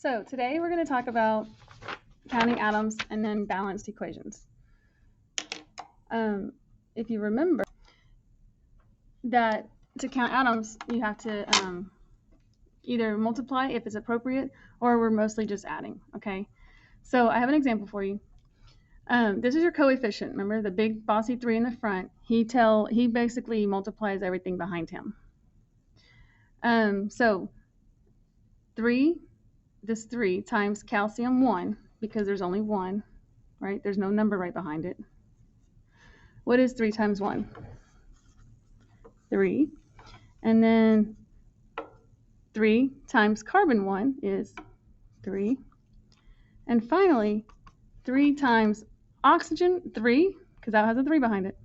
So today we're going to talk about counting atoms and then balanced equations. If you remember that to count atoms, you have to either multiply if it's appropriate, or we're mostly just adding, okay? So I have an example for you. This is your coefficient. Remember the big bossy 3 in the front? He basically multiplies everything behind him. So 3 times calcium 1, because there's only 1, right? There's no number right behind it. What is 3 times 1? 3. And then 3 times carbon 1 is 3. And finally, 3 times oxygen 3, because that has a 3 behind it,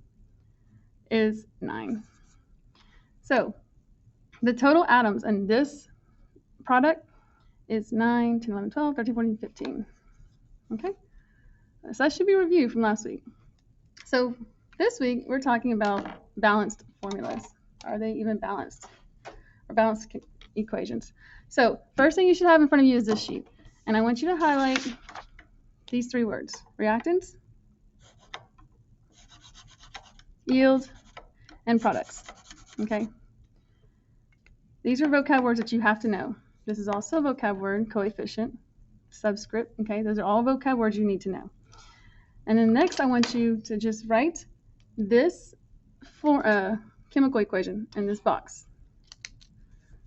is 9. So the total atoms in this product is 9, 10, 11, 12, 13, 14, 15. Okay? So that should be reviewed from last week. So this week we're talking about balanced formulas. Are they even balanced? Or balanced equations. So first thing you should have in front of you is this sheet. And I want you to highlight these 3 words: reactants, yield, and products. Okay? These are vocab words that you have to know. This is also a vocab word, coefficient, subscript. Okay? Those are all vocab words you need to know. And then next I want you to just write this chemical equation in this box.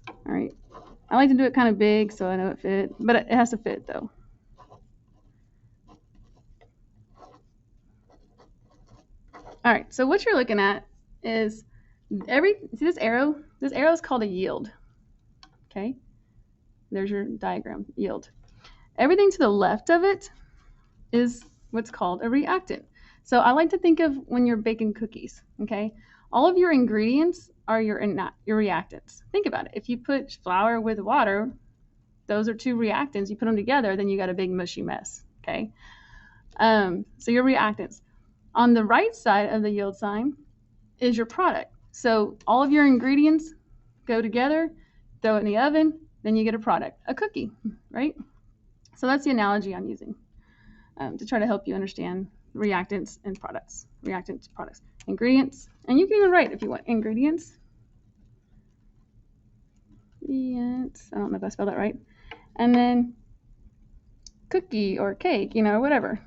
All right. I like to do it kind of big so I know it fit, but it has to fit though. All right, so what you're looking at is see this arrow? This arrow is called a yield. Okay? There's your diagram, yield. Everything to the left of it is what's called a reactant. So I like to think of when you're baking cookies, okay? All of your ingredients are your reactants. Think about it. If you put flour with water, those are 2 reactants. You put them together, then you got a big mushy mess, okay? So your reactants. On the right side of the yield sign is your product. So all of your ingredients go together, throw it in the oven, then you get a product, a cookie, right? So that's the analogy I'm using to try to help you understand reactants and products. Reactants, products, ingredients, and you can even write if you want ingredients. I don't know if I spelled that right. And then cookie or cake, or whatever.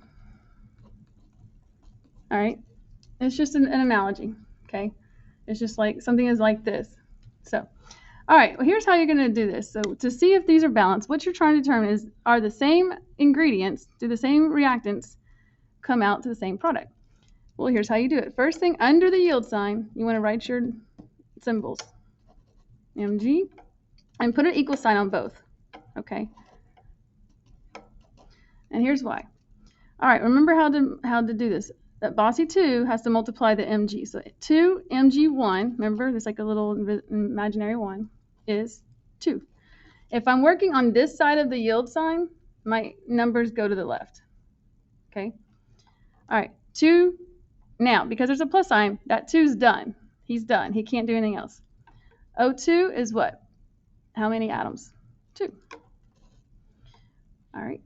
All right, it's just an analogy, okay? It's just like something is like this. So, all right, well, here's how you're going to do this. So to see if these are balanced, what you're trying to determine is, are the same ingredients, do the same reactants come out to the same product? Well, here's how you do it. First thing, under the yield sign, you want to write your symbols, Mg, and put an equal sign on both, okay? And here's why. All right, remember how to do this. That bossy 2 has to multiply the Mg. So 2 Mg1, remember, there's like a little imaginary 1, is 2. If I'm working on this side of the yield sign, my numbers go to the left. Okay? All right, 2. Now, because there's a plus sign, that 2's done. He's done. He can't do anything else. O2 is what? How many atoms? 2. All right.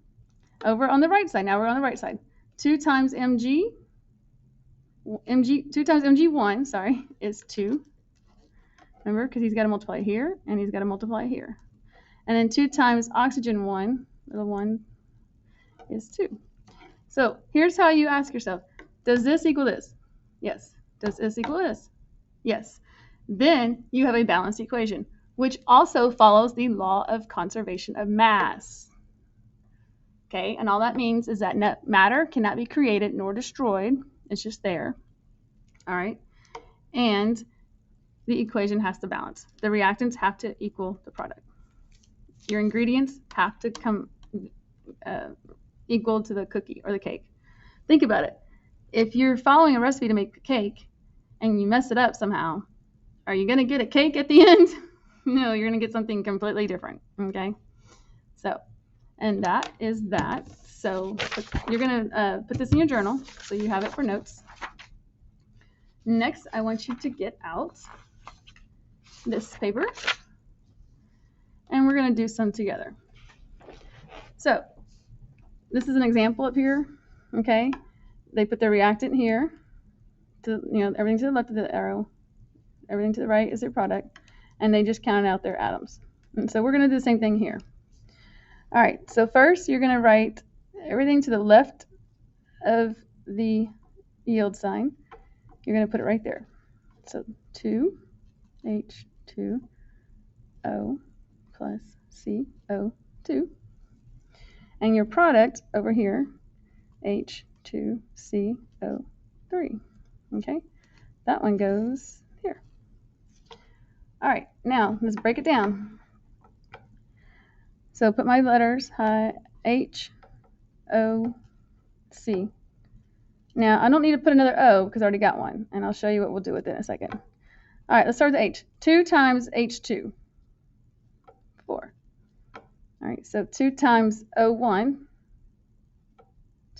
Over on the right side. Now we're on the right side. 2 times Mg. 2 times Mg1, sorry, is 2. Remember, because he's got to multiply here, and he's got to multiply here. And then 2 times oxygen 1, the 1 is 2. So here's how you ask yourself, does this equal this? Yes. Does this equal this? Yes. Then you have a balanced equation, which also follows the law of conservation of mass. Okay, and all that means is that matter cannot be created nor destroyed. It's just there. All right. And the equation has to balance. The reactants have to equal the product. Your ingredients have to come equal to the cookie or the cake. Think about it. If you're following a recipe to make a cake and you mess it up somehow, are you going to get a cake at the end? No, you're going to get something completely different. Okay. So, and that is that. So you're going to put this in your journal so you have it for notes. Next, I want you to get out this paper, and we're going to do some together. So this is an example up here. Okay, they put their reactant here. Everything to the left of the arrow, everything to the right is their product, and they just counted out their atoms. And so we're going to do the same thing here. All right, so first you're going to write everything to the left of the yield sign. You're going to put it right there. So 2H2O plus CO2. And your product over here, H2CO3. Okay, that one goes here. All right, now let's break it down. So put my letters, H, O, C. Now I don't need to put another O because I already got one, and I'll show you what we'll do with it in a second. All right, let's start with H. 2 times H2, 4. All right, so 2 times O1,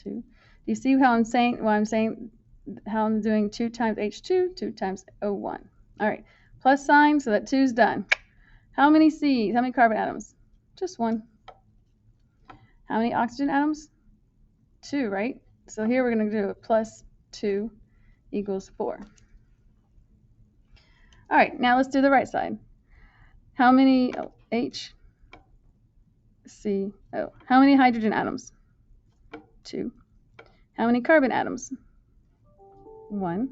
2. Do you see how I'm saying how I'm doing 2 times H2, 2 times O1? All right, plus sign, so that 2 is done. How many C's? How many carbon atoms? Just 1. How many oxygen atoms? 2, right? So here we're going to do a plus 2 equals 4. All right, now let's do the right side. How many H, C, O? How many hydrogen atoms? 2. How many carbon atoms? 1.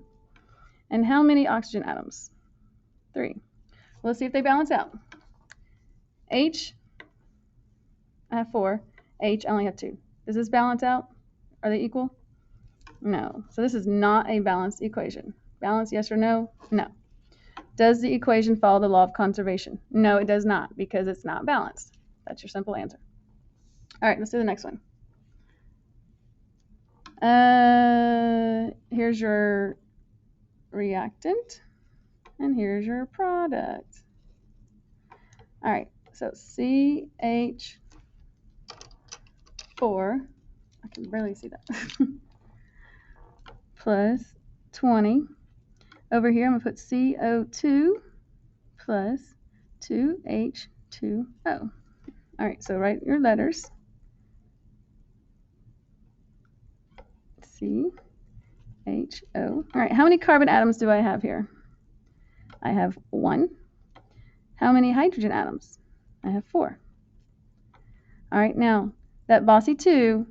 And how many oxygen atoms? 3. Well, let's see if they balance out. H, I have 4. H, I only have 2. Does this balance out? Are they equal? No. So this is not a balanced equation. Balance, yes or no? No. Does the equation follow the law of conservation? No, it does not, because it's not balanced. That's your simple answer. All right, let's do the next one. Here's your reactant, and here's your product. All right, so CH4, I can barely see that, plus 20. Over here, I'm going to put CO2 plus 2H2O. All right, so write your letters. CHO. All right, how many carbon atoms do I have here? I have 1. How many hydrogen atoms? I have 4. All right, now that bossy 2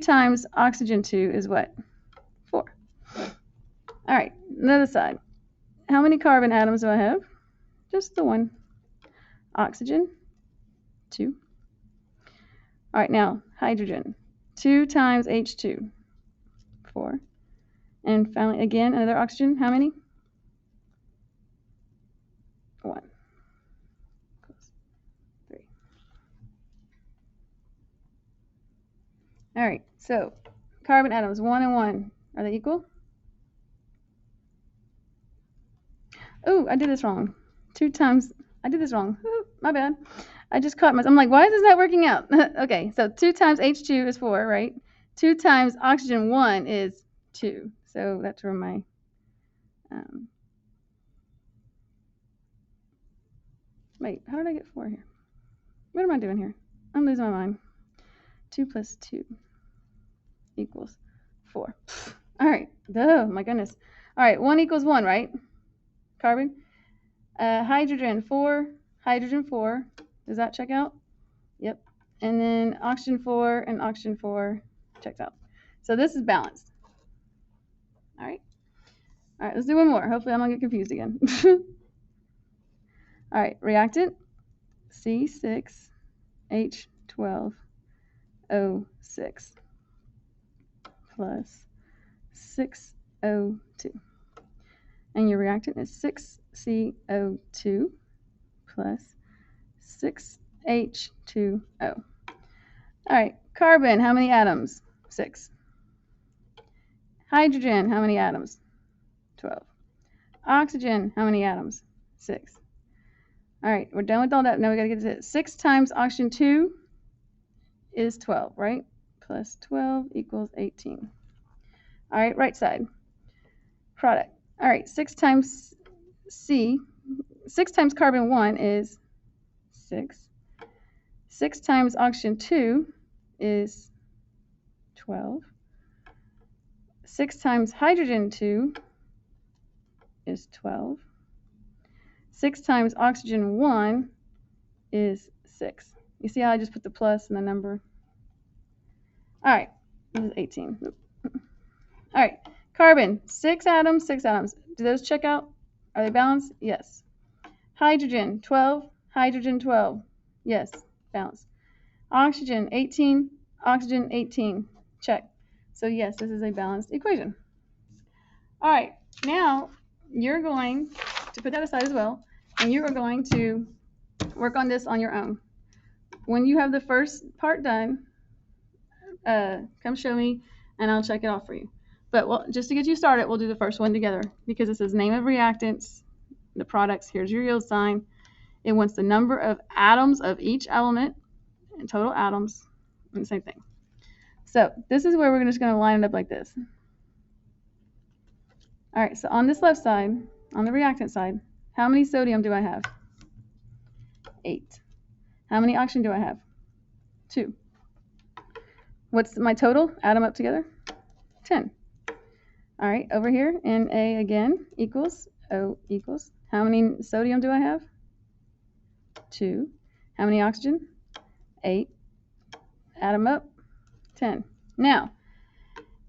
times oxygen 2 is what? 4. All right, another side. How many carbon atoms do I have? Just the 1. Oxygen, 2. All right, now hydrogen. 2 times H2, 4. And finally, again, another oxygen. How many? 1. 3. All right, so carbon atoms, 1 and 1. Are they equal? Oh, I did this wrong. 2 times, I did this wrong. Ooh, my bad. I just caught myself. I'm like, why is this not working out? Okay, so 2 times H2 is 4, right? 2 times oxygen 1 is 2. So that's where my wait, how did I get 4 here? What am I doing here? I'm losing my mind. 2 plus 2 equals 4. All right. Oh, my goodness. All right, 1 equals 1, right? Carbon. Hydrogen 4. Hydrogen 4. Does that check out? Yep. And then oxygen 4 and oxygen 4 checks out. So this is balanced. All right. All right, let's do one more. Hopefully I don't get confused again. All right, reactant C6H12O6 plus 6O2. And your reactant is 6CO2 plus 6H2O. All right, carbon, how many atoms? 6. Hydrogen, how many atoms? 12. Oxygen, how many atoms? 6. All right, we're done with all that. Now we got to get to it. 6 times oxygen 2 is 12, right? Plus 12 equals 18. All right, right side. Product. All right, 6 times C, 6 times carbon 1 is 6. 6 times oxygen 2 is 12. 6 times hydrogen 2 is 12. 6 times oxygen 1 is 6. You see how I just put the plus in the number? All right, this is 18. All right, carbon, 6 atoms, 6 atoms. Do those check out? Are they balanced? Yes. Hydrogen, 12, hydrogen 12. Yes, balanced. Oxygen, 18, oxygen 18. Check. So yes, this is a balanced equation. All right, now you're going to put that aside as well, and you are going to work on this on your own. When you have the first part done, come show me, and I'll check it off for you. But just to get you started, we'll do the first one together because it says name of reactants, the products, here's your yield sign. It wants the number of atoms of each element, and total atoms, and the same thing. So this is where we're just going to line it up like this. All right, so on this left side, on the reactant side, how many sodium do I have? 8. How many oxygen do I have? 2. What's my total? Add them up together. 10. All right, over here, Na again equals O equals. How many sodium do I have? 2. How many oxygen? 8. Add them up. 10. Now,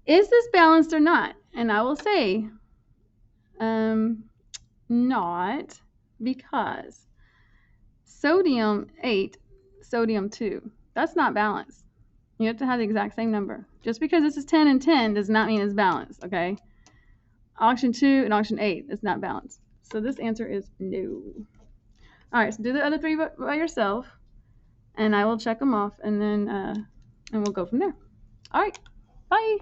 is this balanced or not? And I will say, not, because sodium 8, sodium 2. That's not balanced. You have to have the exact same number. Just because this is 10 and 10 does not mean it's balanced, okay? Oxygen 2 and oxygen 8 is not balanced. So this answer is no. All right, so do the other 3 by yourself, and I will check them off, and then and we'll go from there. All right, bye.